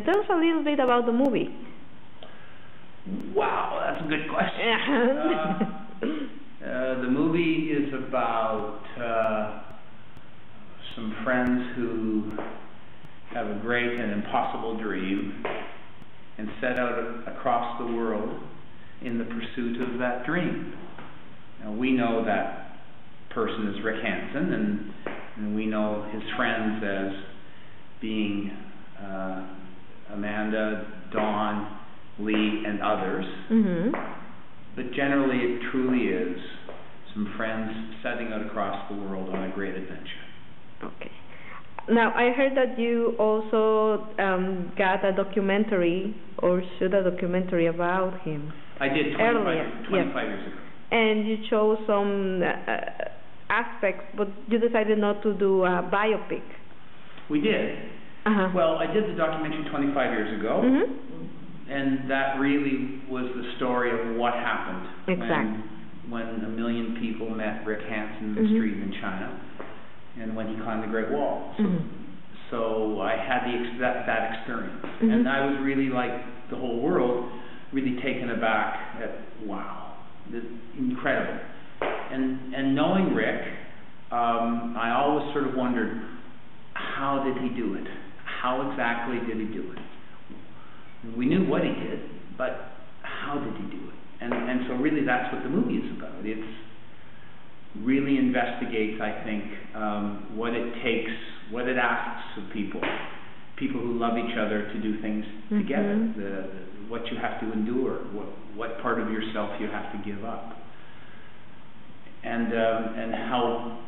Tell us a little bit about the movie. Wow, that's a good question. The movie is about some friends who have a great and impossible dream and set out across the world in the pursuit of that dream. Now, we know that person is Rick Hansen, and we know his friends as being Amanda, Dawn, Lee, and others. But generally, it truly is some friends setting out across the world on a great adventure. Okay. Now, I heard that you also got a documentary or shoot a documentary about him. I did 25 years ago. And you chose some aspects, but you decided not to do a biopic. We did. Well, I did the documentary 25 years ago, and that really was the story of what happened when 1 million people met Rick Hansen in the street in China, and when he climbed the Great Wall. So I had that experience, and I was really, like the whole world, really taken aback at, wow, this incredible. And knowing Rick, I always sort of wondered, how did he do it? How exactly did he do it? We knew what he did, but how did he do it? And so really that's what the movie is about. It really investigates, I think, what it takes, what it asks of people who love each other to do things together, what you have to endure, what part of yourself you have to give up, and how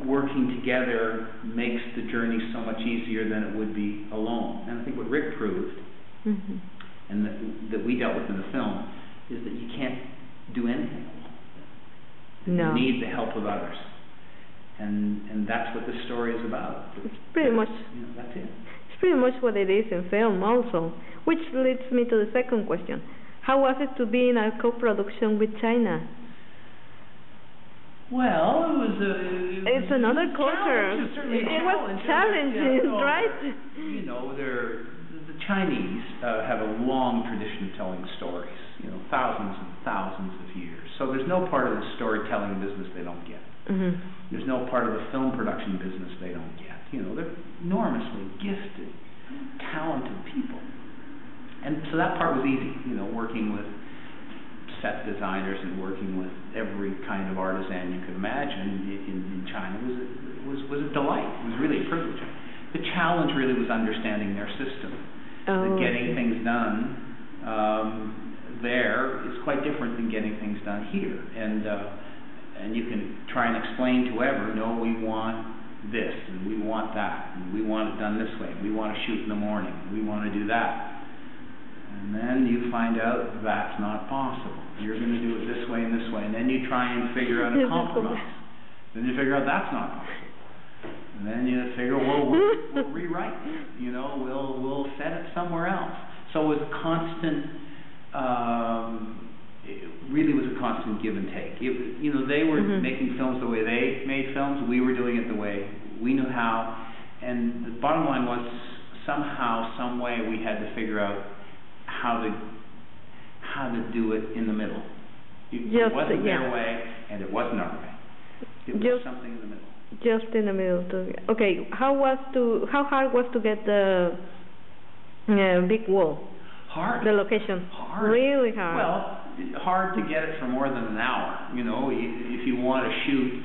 working together makes the journey so much easier than it would be alone. And I think what Rick proved, and that we dealt with in the film, is that you can't do anything alone. You need the help of others. And that's what the story is about. It's pretty much, that's it. It's pretty much what it is in film also. Which leads me to the second question. How was it to be in a co-production with China? Well, it's another culture. It was challenging, right? You know, the Chinese have a long tradition of telling stories, thousands and thousands of years. So there's no part of the storytelling business they don't get. There's no part of the film production business they don't get. They're enormously gifted, talented people. And so that part was easy, working with set designers and working with every kind of artisan you could imagine in China was a delight. It was really a privilege. The challenge really was understanding their system. Getting things done there is quite different than getting things done here. And you can try and explain to whoever, no, we want this, and we want that, and we want it done this way, we want to shoot in the morning, we want to do that. And then you find out that's not possible. You're going to do it this way and this way, and then you try and figure out a compromise. Then you figure out that's not possible. And then you figure, well, we'll rewrite it. We'll set it somewhere else. So it was constant. It really was a constant give and take. They were making films the way they made films. We were doing it the way we knew how. And the bottom line was, somehow, some way, we had to figure out how to do it in the middle. It wasn't their way, and it wasn't our way. It was something in the middle. Just in the middle. Okay, how hard was to get the big wall? Hard. The location. Hard. Really hard. Well, hard to get it for more than an hour. If you want to shoot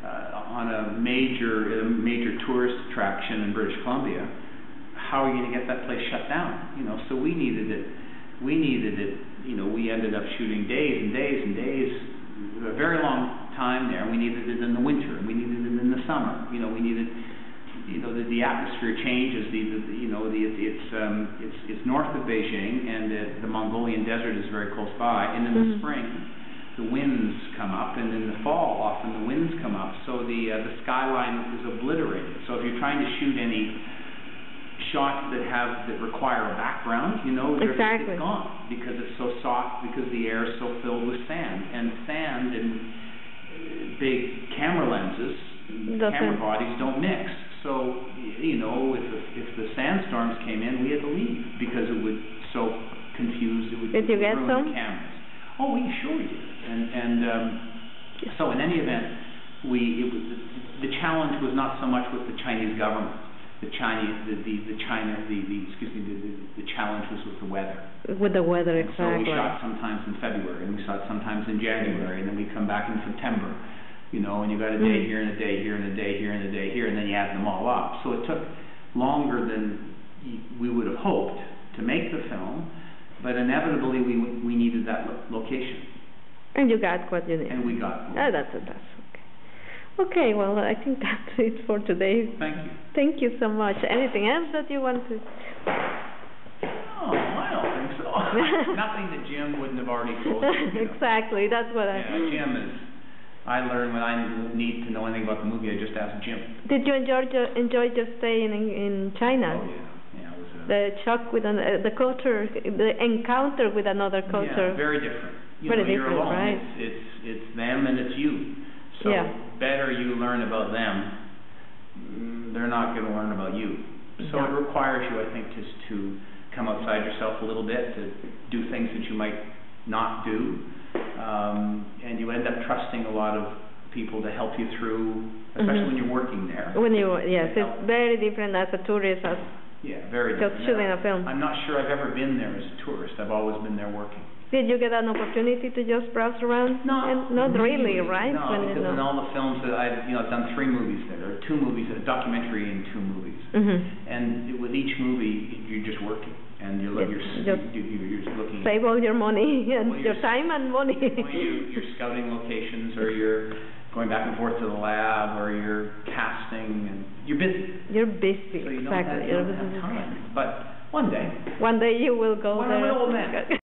on a major tourist attraction in British Columbia, how are you going to get that place shut down? So we needed it. We ended up shooting days and days and days, a very long time there. We needed it in the winter, and we needed it in the summer. We needed, the atmosphere changes. It's north of Beijing, and the Mongolian desert is very close by. And in the spring, the winds come up, and in the fall, often the winds come up. So the skyline is obliterated. So if you're trying to shoot any shots that require a background, it's gone because it's so soft, because the air is so filled with sand. And sand and big camera lenses, camera bodies don't mix. So, you know, if the sandstorms came in, we had to leave because it would so confuse, it would Did you get ruin some? the cameras. Oh, we sure did. So in any event, the challenge was not so much with the Chinese government. The challenge was with the weather. With the weather, and exactly. So we shot sometimes in February, and we shot sometimes in January, and then we come back in September. You know, and you got a day here and a day here and a day here and a day here, and then you add them all up. So it took longer than we would have hoped to make the film, but inevitably we needed that location. And you got what you needed. And we got what that's okay. Okay, well, I think that's it for today. Thank you. Thank you so much. Anything else that you want to? Oh, I don't think so. Nothing that Jim wouldn't have already told you. Exactly, that's what Jim is. I learn when I need to know anything about the movie, I just ask Jim. Did you enjoy just staying in China? Oh yeah, it was the shock with the culture, the encounter with another culture. Yeah, very different. Very you're different, alone. right? It's them and it's you. So better you learn about them, they're not going to learn about you. So it requires you, I think, just to come outside yourself a little bit, to do things that you might not do. And you end up trusting a lot of people to help you through, especially when you're working there. It's very different as a tourist as very different. Just shooting a film. I'm not sure I've ever been there as a tourist. I've always been there working. Did you get an opportunity to just browse around? Not really, right? No, because in all the films that I've done 3 movies there, or 2 movies, a documentary and 2 movies. And with each movie, you're just working. And you're looking. Save all your money and your time and money. You're scouting locations, or you're going back and forth to the lab, or you're casting, and you're busy. You're busy, so you exactly. don't have time. But one day you will go there. When I'm an old man.